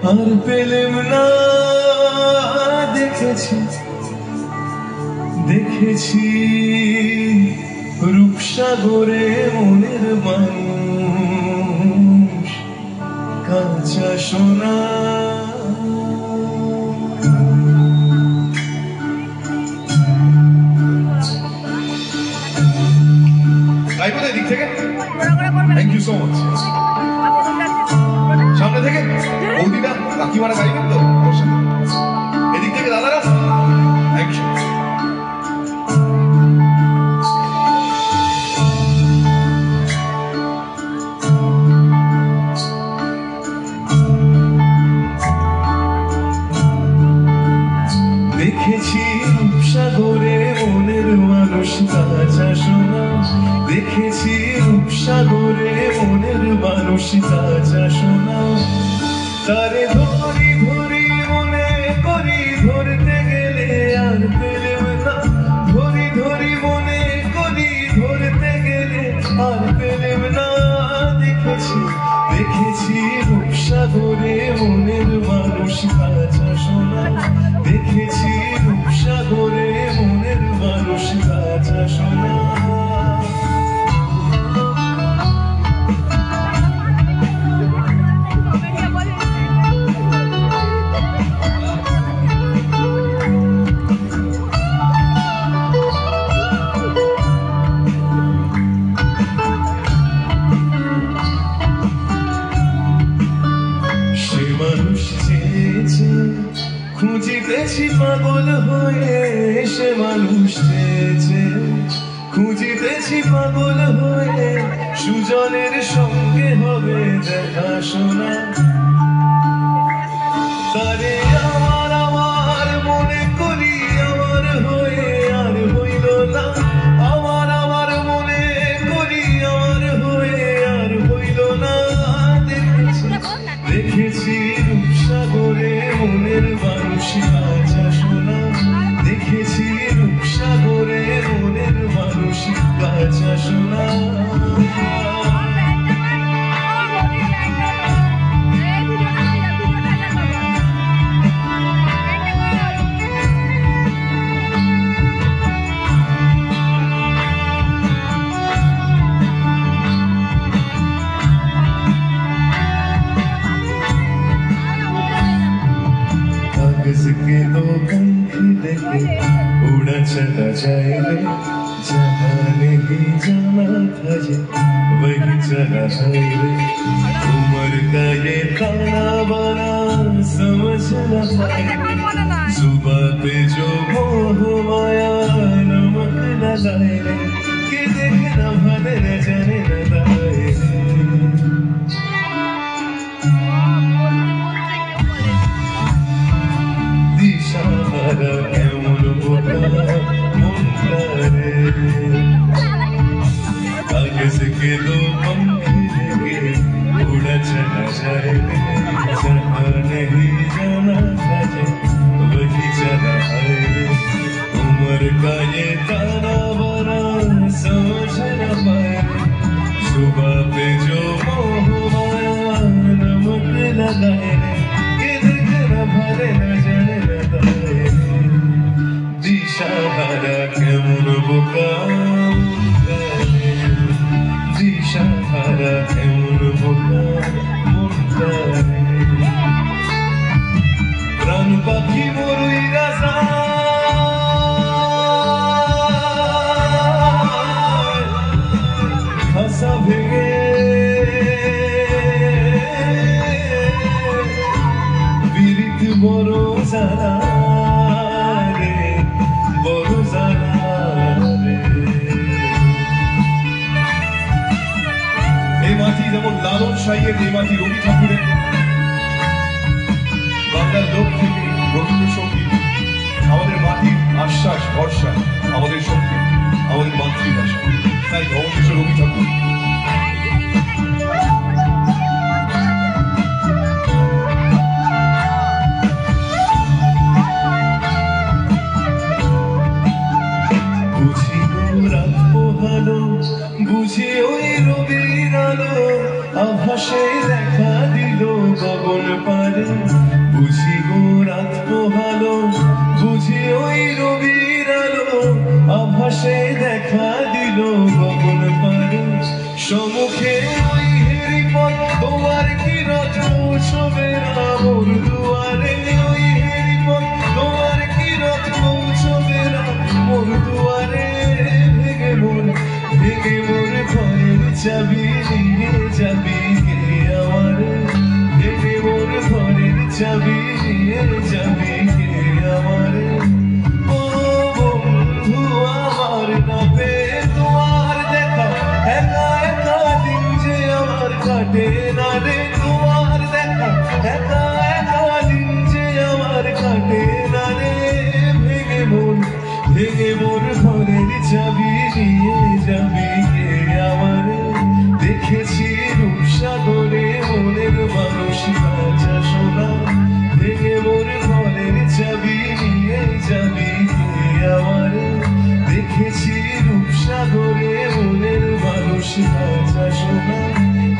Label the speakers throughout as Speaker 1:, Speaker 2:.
Speaker 1: আর পেলেম না দেখেছি দেখেছি রূপসাগরে মনের মানুষ কাঁচা সোনা দিক থেকে থ্যাংক ইউ সো মাচ সামনে থেকে বৌদিটা কাকিমারা গাইবেন তো এদিক থেকে দাদারা থ্যাংক ইউ দেখেছি রূপসাগরে মনের মানুষ কাঁচা সোনা দেখেছি রূপসাগরে মনের মানুষ কাঁচা সোনা তারে ধরি ধরি মনে করি ধরতে গেলে আর পেলেম না ধরি ধরি মনে করি ধরতে গেলে আর পেলেম না দেখেছি দেখেছি রূপসাগরে মনের মানুষ কাঁচা সোনা দেখেছি রূপসাগরে মনের মানুষ কাঁচা সোনা খুঁজিতেছি পাগল হয়ে সে মানুষ চেয়েছে খুঁজিতেছি পাগল হয়ে সুজনের সঙ্গে হবে দেখাশোনা তারে আমার আমার মনে করি আমার হয়ে আর হইল না আমার আমার মনে করি আমার হয়ে আর হইল না দেখেছি দেখেছি রূপসাগরে মনের মানুষ কাঁচা সোনা দেখেছি রূপসাগরে মনের মানুষ কাঁচা সোনা के दो पंख लेके उड़ा चला जाए रे जहाँ नहीं जाना था जे वही चला है रे उम्र का ये ताना बाना समझ न पाए सुबह पे जो मोह माया नमक लगाए रे कि देखना भले न जाने न दाए दिशाहारा केमन बोला मुंडारे कागज के दो पंख लेके उड़ा चला जाए जहाँ नहीं जाना था वही चला है उम्र का ये ताना बाना समझ न पाए सुबह पे जो मोह माया नमक लगाए कि देखना भले न जाने दिशाहारा केमन बोका दिशाहारा केमन बोका প্রাণ পাখি মরুই রাজা খাসা ভেঙে বিরিত বড় জানা যেমন লালন সাইয়ের এই মাটি রবি ঠাকুরের বাংলার লোক থেকে রবীন্দ্রসঙ্গীত আমাদের মাটির আশ্বাস ভরসা আমাদের শক্তি আমাদের মাতৃভাষা তাই অবশেষে রবি ঠাকুর বুঝি রাত পোহালো বুঝি ওই রবির আলো আভাসে দেখা দিল গগন পারে আমারে বুঝি গো রাত পোহালো, বুঝি ওই রবির আলো আভাসে দেখা দিল গগন পারে। সম্মুখে ওই হেরিপথ, তোমার কি রথ পৌঁছবে না মোর দুয়ারে। ওই হেরিপথ, তোমার কি রথ পৌঁছবে না মোর দুয়ারে। ভেঙে মোর ঘরের চাবি নিয়ে যাবি কে আমারে। ভেঙে মোর ঘরের চাবি নিয়ে যাবি কে আমারে। ও বন্ধু আমার না পেয়ে তোমার দেখা, একা একা দিন যে আমার কাটে না রে। তোমার দেখা একা একা দিন যে আমার কাটে না রে। ভেঙে মোর ঘরের চাবি নিয়ে যাবি কে আমারে। দেখেছি রূপসাগরে মনের মানুষ কাঁচা সোনা। ভেঙে মোর ঘরের চাবি নিয়ে যাবি কে আমারে। দেখেছি রূপসাগরে মনের মানুষ কাঁচা সোনা।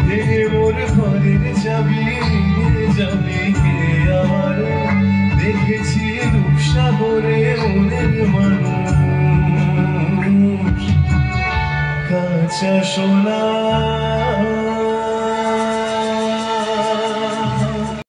Speaker 1: ভেঙে মোর ঘরের চাবি নিয়ে যাবি কে আমারে। দেখেছি রূপসাগরে মনের মানুষ কাঁচা সোনা।